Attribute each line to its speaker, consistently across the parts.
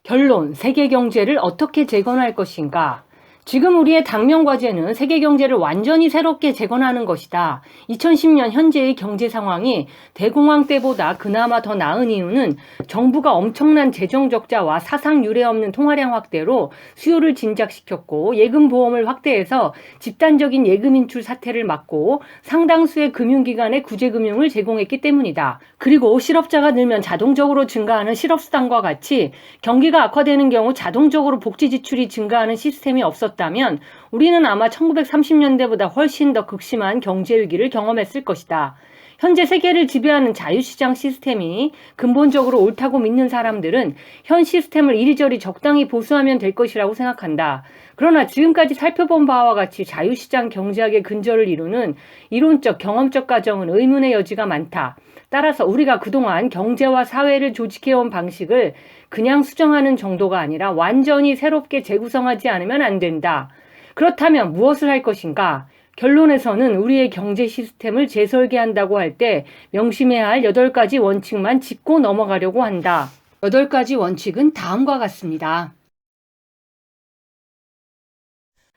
Speaker 1: 결론, 세계 경제를 어떻게 재건할 것인가? 지금 우리의 당면 과제는 세계 경제를 완전히 새롭게 재건하는 것이다. 2010년 현재의 경제 상황이 대공황 때보다 그나마 더 나은 이유는 정부가 엄청난 재정 적자와 사상 유례 없는 통화량 확대로 수요를 진작시켰고, 예금 보험을 확대해서 집단적인 예금 인출 사태를 막고 상당수의 금융기관에 구제금융을 제공했기 때문이다. 그리고 실업자가 늘면 자동적으로 증가하는 실업수당과 같이 경기가 악화되는 경우 자동적으로 복지 지출이 증가하는 시스템이 없었다면 우리는 아마 1930년대보다 훨씬 더 극심한 경제 위기를 경험했을 것이다. 현재 세계를 지배하는 자유시장 시스템이 근본적으로 옳다고 믿는 사람들은 현 시스템을 이리저리 적당히 보수하면 될 것이라고 생각한다. 그러나 지금까지 살펴본 바와 같이 자유시장 경제학의 근저를 이루는 이론적, 경험적 가정은 의문의 여지가 많다. 따라서 우리가 그동안 경제와 사회를 조직해온 방식을 그냥 수정하는 정도가 아니라 완전히 새롭게 재구성하지 않으면 안 된다. 그렇다면 무엇을 할 것인가? 결론에서는 우리의 경제 시스템을 재설계한다고 할 때 명심해야 할 8가지 원칙만 짚고 넘어가려고 한다. 8가지 원칙은 다음과 같습니다.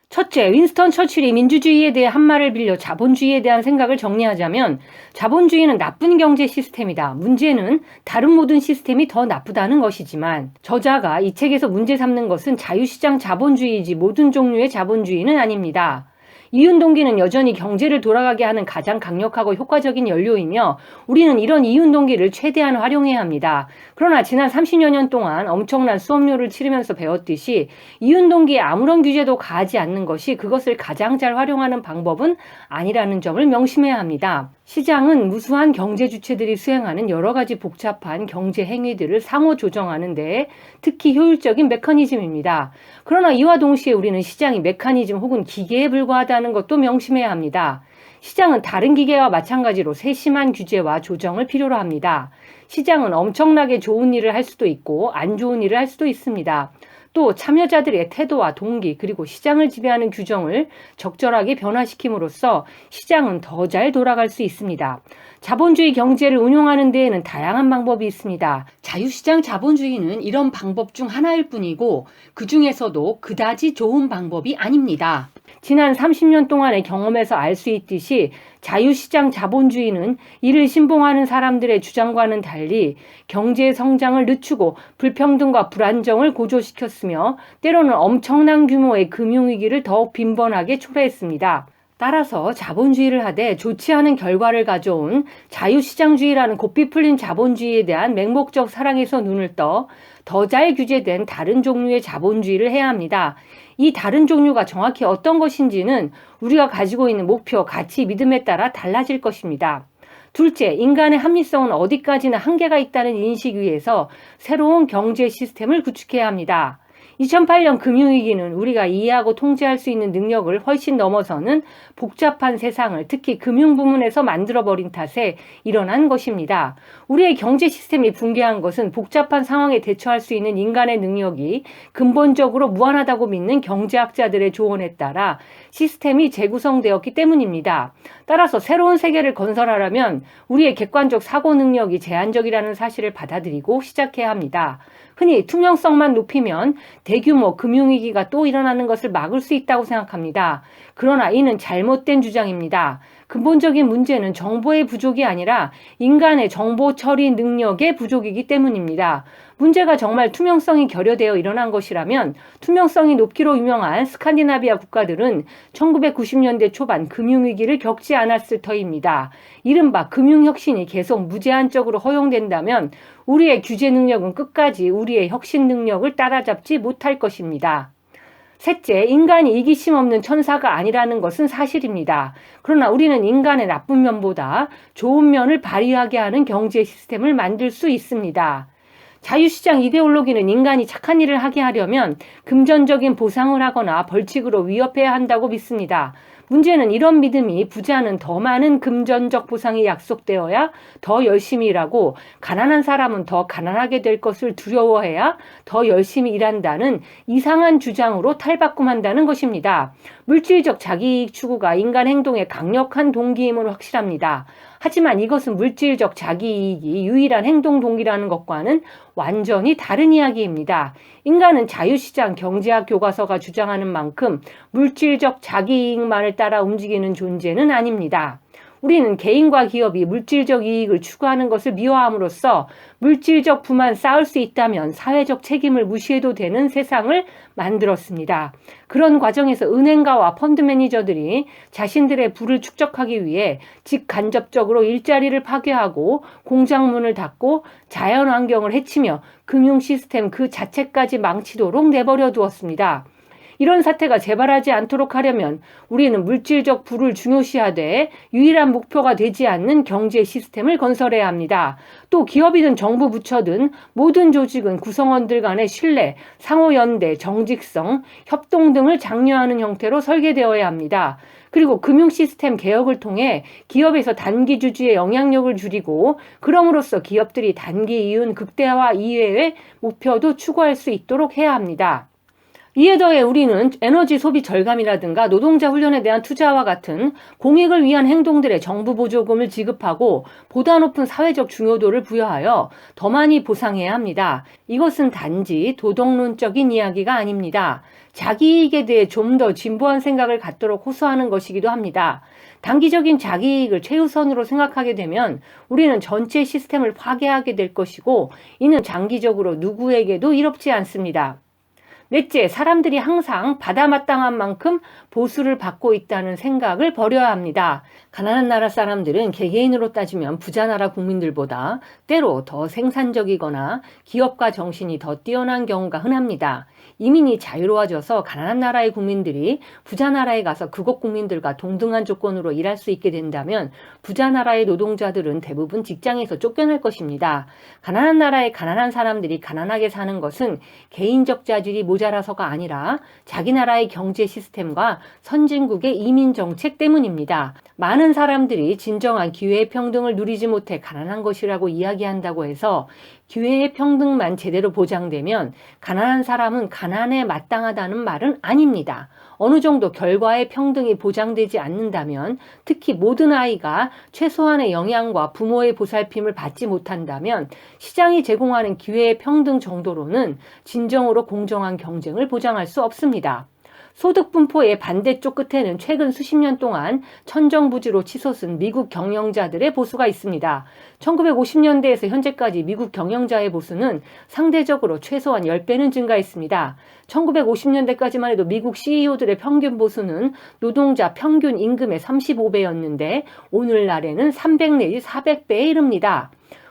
Speaker 1: 첫째, 윈스턴 처칠이 민주주의에 대해 한 말을 빌려 자본주의에 대한 생각을 정리하자면 자본주의는 나쁜 경제 시스템이다. 문제는 다른 모든 시스템이 더 나쁘다는 것이지만 저자가 이 책에서 문제 삼는 것은 자유시장 자본주의이지 모든 종류의 자본주의는 아닙니다. 이윤동기는 여전히 경제를 돌아가게 하는 가장 강력하고 효과적인 연료이며 우리는 이런 이윤동기를 최대한 활용해야 합니다. 그러나 지난 30여 년 동안 엄청난 수업료를 치르면서 배웠듯이 이윤동기에 아무런 규제도 가하지 않는 것이 그것을 가장 잘 활용하는 방법은 아니라는 점을 명심해야 합니다. 시장은 무수한 경제 주체들이 수행하는 여러 가지 복잡한 경제 행위들을 상호 조정하는 데 특히 효율적인 메커니즘입니다. 그러나 이와 동시에 우리는 시장이 메커니즘 혹은 기계에 불과하다는 것도 명심해야 합니다. 시장은 다른 기계와 마찬가지로 세심한 규제와 조정을 필요로 합니다. 시장은 엄청나게 좋은 일을 할 수도 있고 안 좋은 일을 할 수도 있습니다. 또 참여자들의 태도와 동기 그리고 시장을 지배하는 규정을 적절하게 변화시킴으로써 시장은 더 잘 돌아갈 수 있습니다. 자본주의 경제를 운용하는 데에는 다양한 방법이 있습니다. 자유시장 자본주의는 이런 방법 중 하나일 뿐이고 그 중에서도 그다지 좋은 방법이 아닙니다. 지난 30년 동안의 경험에서 알 수 있듯이 자유시장 자본주의는 이를 신봉하는 사람들의 주장과는 달리 경제 성장을 늦추고 불평등과 불안정을 고조시켰으며 때로는 엄청난 규모의 금융위기를 더욱 빈번하게 초래했습니다. 따라서 자본주의를 하되 좋지 않은 결과를 가져온 자유시장주의라는 고삐 풀린 자본주의에 대한 맹목적 사랑에서 눈을 떠 더 잘 규제된 다른 종류의 자본주의를 해야 합니다. 이 다른 종류가 정확히 어떤 것인지는 우리가 가지고 있는 목표, 가치, 믿음에 따라 달라질 것입니다. 둘째, 인간의 합리성은 어디까지나 한계가 있다는 인식 위에서 새로운 경제 시스템을 구축해야 합니다. 2008년 금융위기는 우리가 이해하고 통제할 수 있는 능력을 훨씬 넘어서는 복잡한 세상을 특히 금융 부문에서 만들어버린 탓에 일어난 것입니다. 우리의 경제 시스템이 붕괴한 것은 복잡한 상황에 대처할 수 있는 인간의 능력이 근본적으로 무한하다고 믿는 경제학자들의 조언에 따라 시스템이 재구성되었기 때문입니다. 따라서 새로운 세계를 건설하려면 우리의 객관적 사고 능력이 제한적이라는 사실을 받아들이고 시작해야 합니다. 흔히 투명성만 높이면 대규모 금융위기가 또 일어나는 것을 막을 수 있다고 생각합니다. 그러나 이는 잘못된 주장입니다. 근본적인 문제는 정보의 부족이 아니라 인간의 정보 처리 능력의 부족이기 때문입니다. 문제가 정말 투명성이 결여되어 일어난 것이라면 투명성이 높기로 유명한 스칸디나비아 국가들은 1990년대 초반 금융위기를 겪지 않았을 터입니다. 이른바 금융혁신이 계속 무제한적으로 허용된다면 우리의 규제 능력은 끝까지 우리의 혁신 능력을 따라잡지 못할 것입니다. 셋째, 인간이 이기심 없는 천사가 아니라는 것은 사실입니다. 그러나 우리는 인간의 나쁜 면보다 좋은 면을 발휘하게 하는 경제 시스템을 만들 수 있습니다. 자유시장 이데올로기는 인간이 착한 일을 하게 하려면 금전적인 보상을 하거나 벌칙으로 위협해야 한다고 믿습니다. 문제는 이런 믿음이 부자는 더 많은 금전적 보상이 약속되어야 더 열심히 일하고 가난한 사람은 더 가난하게 될 것을 두려워해야 더 열심히 일한다는 이상한 주장으로 탈바꿈한다는 것입니다. 물질적 자기이익 추구가 인간 행동의 강력한 동기임은 확실합니다. 하지만 이것은 물질적 자기이익이 유일한 행동 동기라는 것과는 완전히 다른 이야기입니다. 인간은 자유시장 경제학 교과서가 주장하는 만큼 물질적 자기이익만을 따라 움직이는 존재는 아닙니다. 우리는 개인과 기업이 물질적 이익을 추구하는 것을 미화함으로써 물질적 부만 쌓을 수 있다면 사회적 책임을 무시해도 되는 세상을 만들었습니다. 그런 과정에서 은행가와 펀드 매니저들이 자신들의 부를 축적하기 위해 직간접적으로 일자리를 파괴하고 공장문을 닫고 자연환경을 해치며 금융 시스템 그 자체까지 망치도록 내버려 두었습니다. 이런 사태가 재발하지 않도록 하려면 우리는 물질적 부를 중요시하되 유일한 목표가 되지 않는 경제 시스템을 건설해야 합니다. 또 기업이든 정부 부처든 모든 조직은 구성원들 간의 신뢰, 상호연대, 정직성, 협동 등을 장려하는 형태로 설계되어야 합니다. 그리고 금융 시스템 개혁을 통해 기업에서 단기 주주의 영향력을 줄이고 그럼으로써 기업들이 단기 이윤 극대화 이외의 목표도 추구할 수 있도록 해야 합니다. 이에 더해 우리는 에너지 소비 절감이라든가 노동자 훈련에 대한 투자와 같은 공익을 위한 행동들에 정부 보조금을 지급하고 보다 높은 사회적 중요도를 부여하여 더 많이 보상해야 합니다. 이것은 단지 도덕론적인 이야기가 아닙니다. 자기이익에 대해 좀 더 진보한 생각을 갖도록 호소하는 것이기도 합니다. 단기적인 자기이익을 최우선으로 생각하게 되면 우리는 전체 시스템을 파괴하게 될 것이고 이는 장기적으로 누구에게도 이롭지 않습니다. 넷째, 사람들이 항상 받아마땅한 만큼 보수를 받고 있다는 생각을 버려야 합니다. 가난한 나라 사람들은 개개인으로 따지면 부자 나라 국민들보다 때로 더 생산적이거나 기업가 정신이 더 뛰어난 경우가 흔합니다. 이민이 자유로워져서 가난한 나라의 국민들이 부자 나라에 가서 그곳 국민들과 동등한 조건으로 일할 수 있게 된다면 부자 나라의 노동자들은 대부분 직장에서 쫓겨날 것입니다. 가난한 나라의 가난한 사람들이 가난하게 사는 것은 개인적 자질이 모자라서가 아니라 자기 나라의 경제 시스템과 선진국의 이민 정책 때문입니다. 많은 사람들이 진정한 기회의 평등을 누리지 못해 가난한 것이라고 이야기한다고 해서 기회의 평등만 제대로 보장되면 가난한 사람은 가난에 마땅하다는 말은 아닙니다. 어느 정도 결과의 평등이 보장되지 않는다면, 특히 모든 아이가 최소한의 영양과 부모의 보살핌을 받지 못한다면 시장이 제공하는 기회의 평등 정도로는 진정으로 공정한 경쟁을 보장할 수 없습니다. 소득 분포의 반대쪽 끝에는 최근 수십 년 동안 천정부지로 치솟은 미국 경영자들의 보수가 있습니다. 1950년대에서 현재까지 미국 경영자의 보수는 상대적으로 최소한 10배는 증가했습니다. 1950년대까지만 해도 미국 CEO들의 평균 보수는 노동자 평균 임금의 35배였는데 오늘날에는 300 내지 400배에 이릅니다.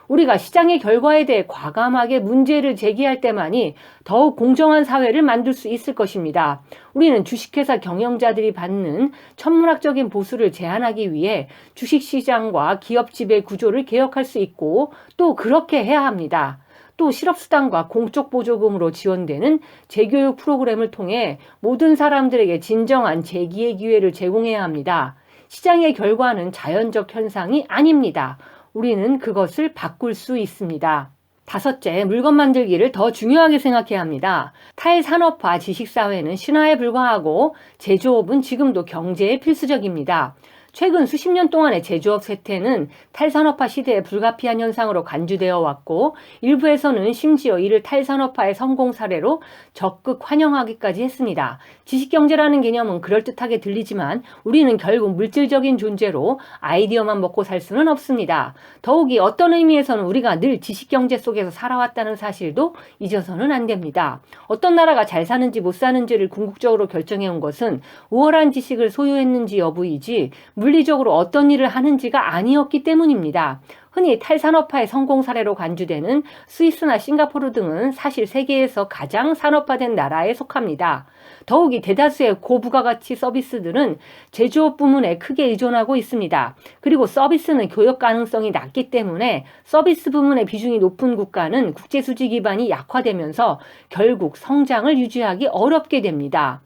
Speaker 1: 우리가 시장의 결과에 대해 과감하게 문제를 제기할 때만이 더욱 공정한 사회를 만들 수 있을 것입니다. 우리는 주식회사 경영자들이 받는 천문학적인 보수를 제한하기 위해 주식시장과 기업 지배 구조를 개혁할 수 있고 또 그렇게 해야 합니다. 또 실업수당과 공적 보조금으로 지원되는 재교육 프로그램을 통해 모든 사람들에게 진정한 재기의 기회를 제공해야 합니다. 시장의 결과는 자연적 현상이 아닙니다. 우리는 그것을 바꿀 수 있습니다. 다섯째, 물건 만들기를 더 중요하게 생각해야 합니다. 탈산업화 지식사회는 신화에 불과하고 제조업은 지금도 경제에 필수적입니다. 최근 수십 년 동안의 제조업 쇠퇴는 탈산업화 시대에 불가피한 현상으로 간주되어 왔고 일부에서는 심지어 이를 탈산업화의 성공 사례로 적극 환영하기까지 했습니다. 지식경제라는 개념은 그럴듯하게 들리지만 우리는 결국 물질적인 존재로 아이디어만 먹고 살 수는 없습니다. 더욱이 어떤 의미에서는 우리가 늘 지식경제 속에서 살아왔다는 사실도 잊어서는 안 됩니다. 어떤 나라가 잘 사는지 못 사는지를 궁극적으로 결정해온 것은 우월한 지식을 소유했는지 여부이지 물리적으로 어떤 일을 하는지가 아니었기 때문입니다. 흔히 탈산업화의 성공 사례로 간주되는 스위스나 싱가포르 등은 사실 세계에서 가장 산업화된 나라에 속합니다. 더욱이 대다수의 고부가가치 서비스들은 제조업 부문에 크게 의존하고 있습니다. 그리고 서비스는 교역 가능성이 낮기 때문에 서비스 부문의 비중이 높은 국가는 국제수지 기반이 약화되면서 결국 성장을 유지하기 어렵게 됩니다.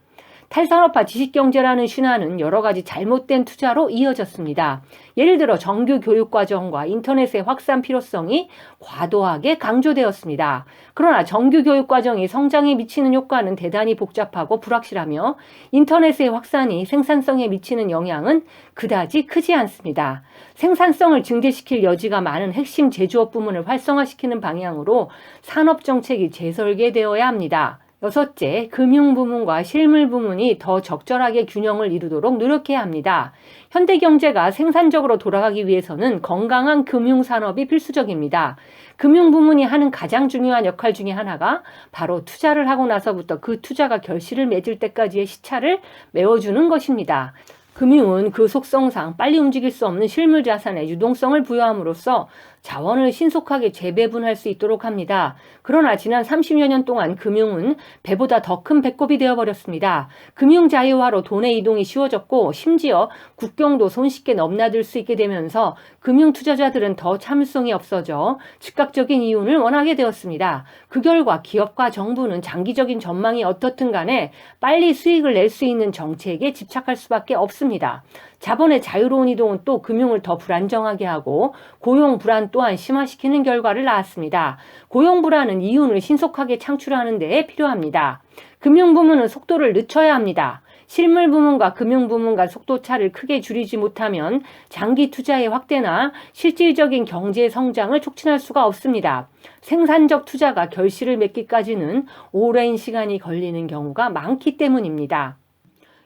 Speaker 1: 탈산업화 지식경제라는 신화는 여러 가지 잘못된 투자로 이어졌습니다. 예를 들어 정규 교육과정과 인터넷의 확산 필요성이 과도하게 강조되었습니다. 그러나 정규 교육과정이 성장에 미치는 효과는 대단히 복잡하고 불확실하며 인터넷의 확산이 생산성에 미치는 영향은 그다지 크지 않습니다. 생산성을 증대시킬 여지가 많은 핵심 제조업 부문을 활성화시키는 방향으로 산업정책이 재설계되어야 합니다. 여섯째, 금융 부문과 실물 부문이 더 적절하게 균형을 이루도록 노력해야 합니다. 현대 경제가 생산적으로 돌아가기 위해서는 건강한 금융 산업이 필수적입니다. 금융 부문이 하는 가장 중요한 역할 중에 하나가 바로 투자를 하고 나서부터 그 투자가 결실을 맺을 때까지의 시차를 메워주는 것입니다. 금융은 그 속성상 빨리 움직일 수 없는 실물 자산에 유동성을 부여함으로써 자원을 신속하게 재배분할 수 있도록 합니다. 그러나 지난 30여 년 동안 금융은 배보다 더 큰 배꼽이 되어버렸습니다. 금융 자유화로 돈의 이동이 쉬워졌고 심지어 국경도 손쉽게 넘나들 수 있게 되면서 금융 투자자들은 더 참을성이 없어져 즉각적인 이윤을 원하게 되었습니다. 그 결과 기업과 정부는 장기적인 전망이 어떻든 간에 빨리 수익을 낼 수 있는 정책에 집착할 수밖에 없습니다. 자본의 자유로운 이동은 또 금융을 더 불안정하게 하고 고용 불안 또한 심화시키는 결과를 낳았습니다. 고용 불안은 이윤을 신속하게 창출하는 데 필요합니다. 금융 부문은 속도를 늦춰야 합니다. 실물 부문과 금융 부문 간 속도 차를 크게 줄이지 못하면 장기 투자의 확대나 실질적인 경제 성장을 촉진할 수가 없습니다. 생산적 투자가 결실을 맺기까지는 오랜 시간이 걸리는 경우가 많기 때문입니다.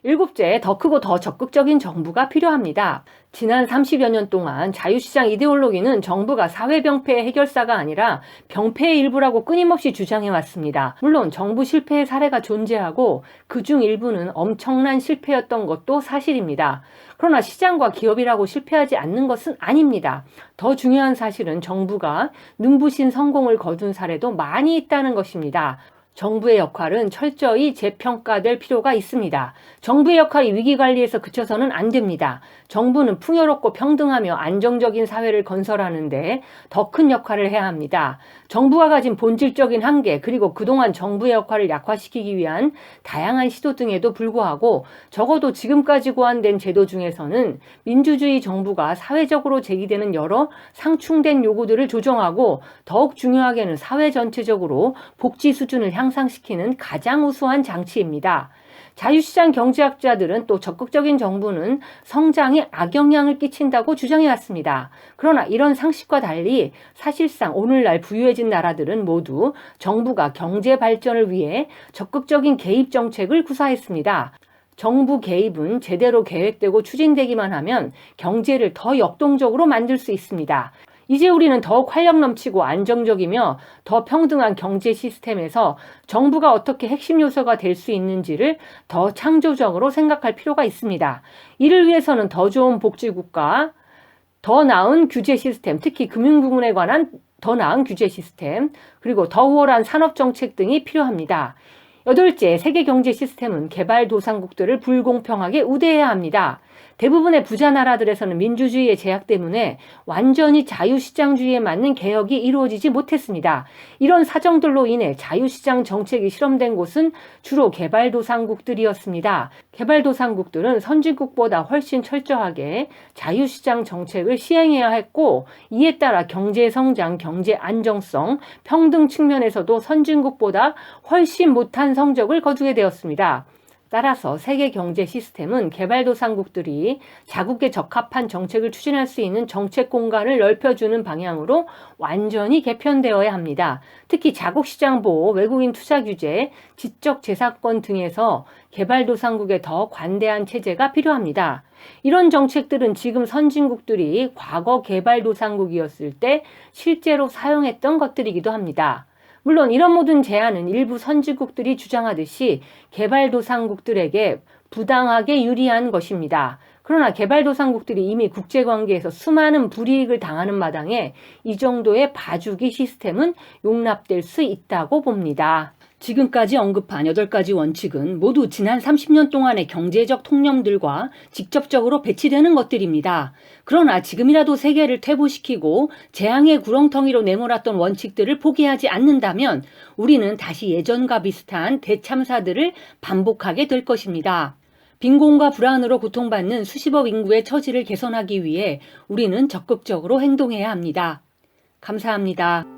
Speaker 1: 일곱째, 더 크고 더 적극적인 정부가 필요합니다. 지난 30여 년 동안 자유시장 이데올로기는 정부가 사회병폐의 해결사가 아니라 병폐의 일부라고 끊임없이 주장해왔습니다. 물론 정부 실패의 사례가 존재하고 그중 일부는 엄청난 실패였던 것도 사실입니다. 그러나 시장과 기업이라고 실패하지 않는 것은 아닙니다. 더 중요한 사실은 정부가 눈부신 성공을 거둔 사례도 많이 있다는 것입니다. 정부의 역할은 철저히 재평가될 필요가 있습니다. 정부의 역할이 위기관리에서 그쳐서는 안 됩니다. 정부는 풍요롭고 평등하며 안정적인 사회를 건설하는데 더 큰 역할을 해야 합니다. 정부가 가진 본질적인 한계 그리고 그동안 정부의 역할을 약화시키기 위한 다양한 시도 등에도 불구하고 적어도 지금까지 고안된 제도 중에서는 민주주의 정부가 사회적으로 제기되는 여러 상충된 요구들을 조정하고 더욱 중요하게는 사회 전체적으로 복지 수준을 향상시키는 가장 우수한 장치입니다. 자유시장 경제학자들은 또 적극적인 정부는 성장에 악영향을 끼친다고 주장해왔습니다. 그러나 이런 상식과 달리 사실상 오늘날 부유해진 나라들은 모두 정부가 경제 발전을 위해 적극적인 개입 정책을 구사했습니다. 정부 개입은 제대로 계획되고 추진되기만 하면 경제를 더 역동적으로 만들 수 있습니다. 이제 우리는 더욱 활력 넘치고 안정적이며 더 평등한 경제 시스템에서 정부가 어떻게 핵심 요소가 될 수 있는지를 더 창조적으로 생각할 필요가 있습니다. 이를 위해서는 더 좋은 복지국가, 더 나은 규제 시스템, 특히 금융 부문에 관한 더 나은 규제 시스템, 그리고 더 우월한 산업 정책 등이 필요합니다. 여덟째, 세계 경제 시스템은 개발도상국들을 불공평하게 우대해야 합니다. 대부분의 부자 나라들에서는 민주주의의 제약 때문에 완전히 자유시장주의에 맞는 개혁이 이루어지지 못했습니다. 이런 사정들로 인해 자유시장 정책이 실험된 곳은 주로 개발도상국들이었습니다. 개발도상국들은 선진국보다 훨씬 철저하게 자유시장 정책을 시행해야 했고 이에 따라 경제성장, 경제 안정성, 평등 측면에서도 선진국보다 훨씬 못한 성적을 거두게 되었습니다. 따라서 세계 경제 시스템은 개발도상국들이 자국에 적합한 정책을 추진할 수 있는 정책 공간을 넓혀주는 방향으로 완전히 개편되어야 합니다. 특히 자국시장 보호, 외국인 투자 규제, 지적재산권 등에서 개발도상국에 더 관대한 체제가 필요합니다. 이런 정책들은 지금 선진국들이 과거 개발도상국이었을 때 실제로 사용했던 것들이기도 합니다. 물론 이런 모든 제안은 일부 선진국들이 주장하듯이 개발도상국들에게 부당하게 유리한 것입니다. 그러나 개발도상국들이 이미 국제관계에서 수많은 불이익을 당하는 마당에 이 정도의 봐주기 시스템은 용납될 수 있다고 봅니다. 지금까지 언급한 8가지 원칙은 모두 지난 30년 동안의 경제적 통념들과 직접적으로 배치되는 것들입니다. 그러나 지금이라도 세계를 퇴보시키고 재앙의 구렁텅이로 내몰았던 원칙들을 포기하지 않는다면 우리는 다시 예전과 비슷한 대참사들을 반복하게 될 것입니다. 빈곤과 불안으로 고통받는 수십억 인구의 처지를 개선하기 위해 우리는 적극적으로 행동해야 합니다. 감사합니다.